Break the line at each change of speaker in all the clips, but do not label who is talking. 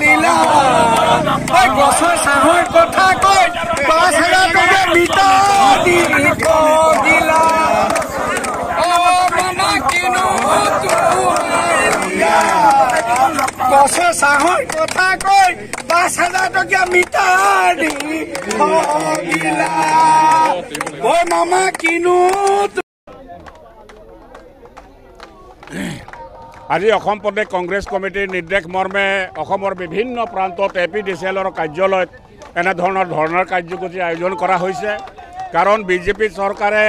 লীলা গছৰ চাহৰ কথা কৈ ৫,০০০ টকা মিটা দি গিলা মামা কিনো গছৰ চাহৰ কথা কৈ ৫,০০০ টকা মিটা দি গিলা মামা কিনো।
আজি অসম প্ৰদেশ কংগ্ৰেছ কমিটিৰ নিৰ্দেশ মৰ্মে অসমৰ বিভিন্ন প্ৰান্তত APDCLৰ কাৰ্যালয়ত এনেধৰণৰ ধৰ্ণাৰ কাৰ্যসূচী আয়োজন কৰা হৈছে। কাৰণ বিজেপি চৰকাৰে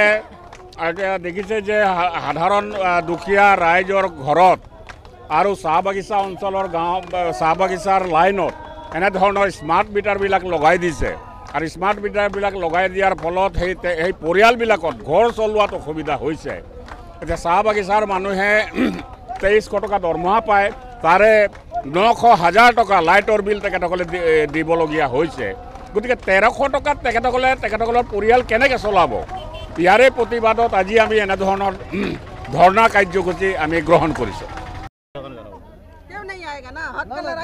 দেখিছে যে সাধাৰণ দুখীয়া ৰাইজৰ ঘৰত আৰু চাহ বাগিচা অঞ্চলৰ গাঁও চাহ বাগিচাৰ লাইনত এনেধৰণৰ স্মাৰ্ট মিটাৰবিলাক লগাই দিছে আৰু স্মাৰ্ট মিটাৰবিলাক লগাই দিয়াৰ ফলত সেই পৰিয়ালবিলাকত ঘৰ চলোৱাত অসুবিধা হৈছে। এতিয়া চাহ বাগিচাৰ মানুহে 2300 টকা দৰমহা পায়, তাৰে 900,000 টকা লাইটৰ বিল তেখেতসকলে দিবলগীয়া হৈছে। গতিকে 1300 টকাত তেখেতসকলৰ পৰিয়াল কেনেকৈ চলাব? ইয়াৰে প্ৰতিবাদত আজি আমি এনেধৰণৰ ধৰ্ণা কাৰ্যসূচী আমি গ্ৰহণ কৰিছোঁ।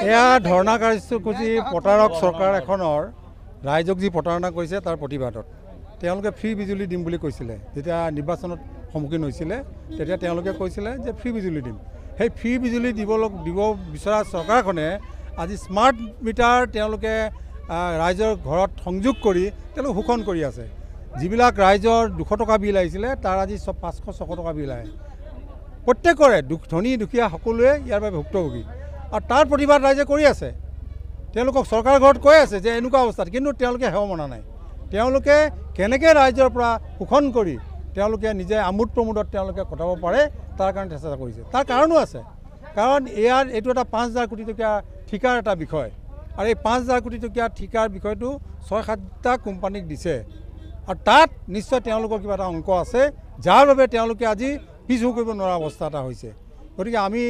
এয়া ধৰ্ণা কাৰ্যসূচী প্ৰতাৰক চৰকাৰ এখনৰ ৰাইজক যি প্ৰতাৰণা কৰিছে তাৰ প্ৰতিবাদত। তেওঁলোকে ফ্ৰী বিজুলী দিম বুলি কৈছিলে। যেতিয়া নিৰ্বাচনত সন্মুখীন হৈছিলে তেতিয়া তেওঁলোকে কৈছিলে যে ফ্ৰী বিজুলী দিম। সেই ফ্ৰী বিজুলী দিব বিচৰা চৰকাৰখনে আজি স্মাৰ্ট মিটাৰ তেওঁলোকে ৰাইজৰ ঘৰত সংযোগ কৰি তেওঁলোকে শোষণ কৰি আছে। যিবিলাক ৰাইজৰ 200 টকা বিল আহিছিলে তাৰ আজি 500-600 টকা বিল আহে। প্ৰত্যেকৰে ধনী দুখীয়া সকলোৱে ইয়াৰ বাবে ভুক্তভোগী আৰু তাৰ প্ৰতিবাদ ৰাইজে কৰি আছে। তেওঁলোকক চৰকাৰৰ ঘৰত কৈ আছে যে এনেকুৱা অৱস্থাত, কিন্তু তেওঁলোকে সেৱা মনা নাই। তেওঁলোকে কেনেকৈ ৰাইজৰ পৰা শোষণ কৰি তেওঁলোকে নিজে আমোদ প্ৰমোদত তেওঁলোকে কটাব পাৰে তাৰ কাৰণে চেষ্টা কৰিছে। তাৰ কাৰণো আছে, কাৰণ এইটো এটা 5,000 কোটি টকীয়া ঠিকাৰ এটা বিষয় আৰু এই 5,000 কোটি টকীয়া ঠিকাৰ বিষয়টো 6-7টা কোম্পানীক দিছে আৰু তাত নিশ্চয় তেওঁলোকৰ কিবা এটা অংক আছে যাৰ বাবে তেওঁলোকে আজি পিছ কৰিব নোৱাৰা অৱস্থা এটা হৈছে। গতিকে আমি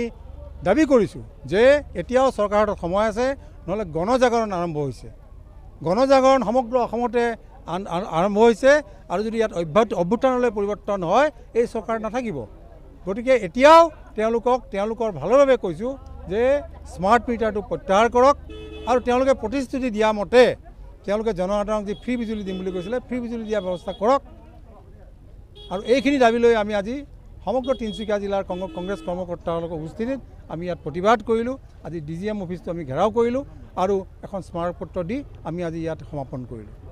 দাবী কৰিছোঁ যে এতিয়াও চৰকাৰৰ হাতত সময় আছে, নহ'লে গণজাগৰণ আৰম্ভ হৈছে। গণজাগৰণ সমগ্ৰ অসমতে আৰম্ভ হৈছে আৰু যদি ইয়াত অভ্যুত্থানলৈ পৰিৱৰ্তন হয় এই চৰকাৰ নাথাকিব। গতিকে এতিয়াও তেওঁলোকৰ ভালৰ বাবে কৈছোঁ যে স্মাৰ্ট মিটাৰটো প্ৰত্যাহাৰ কৰক আৰু তেওঁলোকে প্ৰতিশ্ৰুতি দিয়া মতে তেওঁলোকে জনসাধাৰণক যি ফ্ৰী বিজুলী দিম বুলি কৈছিলে ফ্ৰী বিজুলী দিয়াৰ ব্যৱস্থা কৰক। আৰু এইখিনি দাবী লৈ আমি আজি সমগ্ৰ তিনিচুকীয়া জিলাৰ কংগ্ৰেছ কৰ্মকৰ্তাসকলৰ উপস্থিতিত আমি ইয়াত প্ৰতিবাদ কৰিলোঁ। আজি DGM অফিচটো আমি ঘেৰাও কৰিলোঁ আৰু এখন স্মাৰকপত্ৰ দি আমি আজি ইয়াত সমাপন কৰিলোঁ।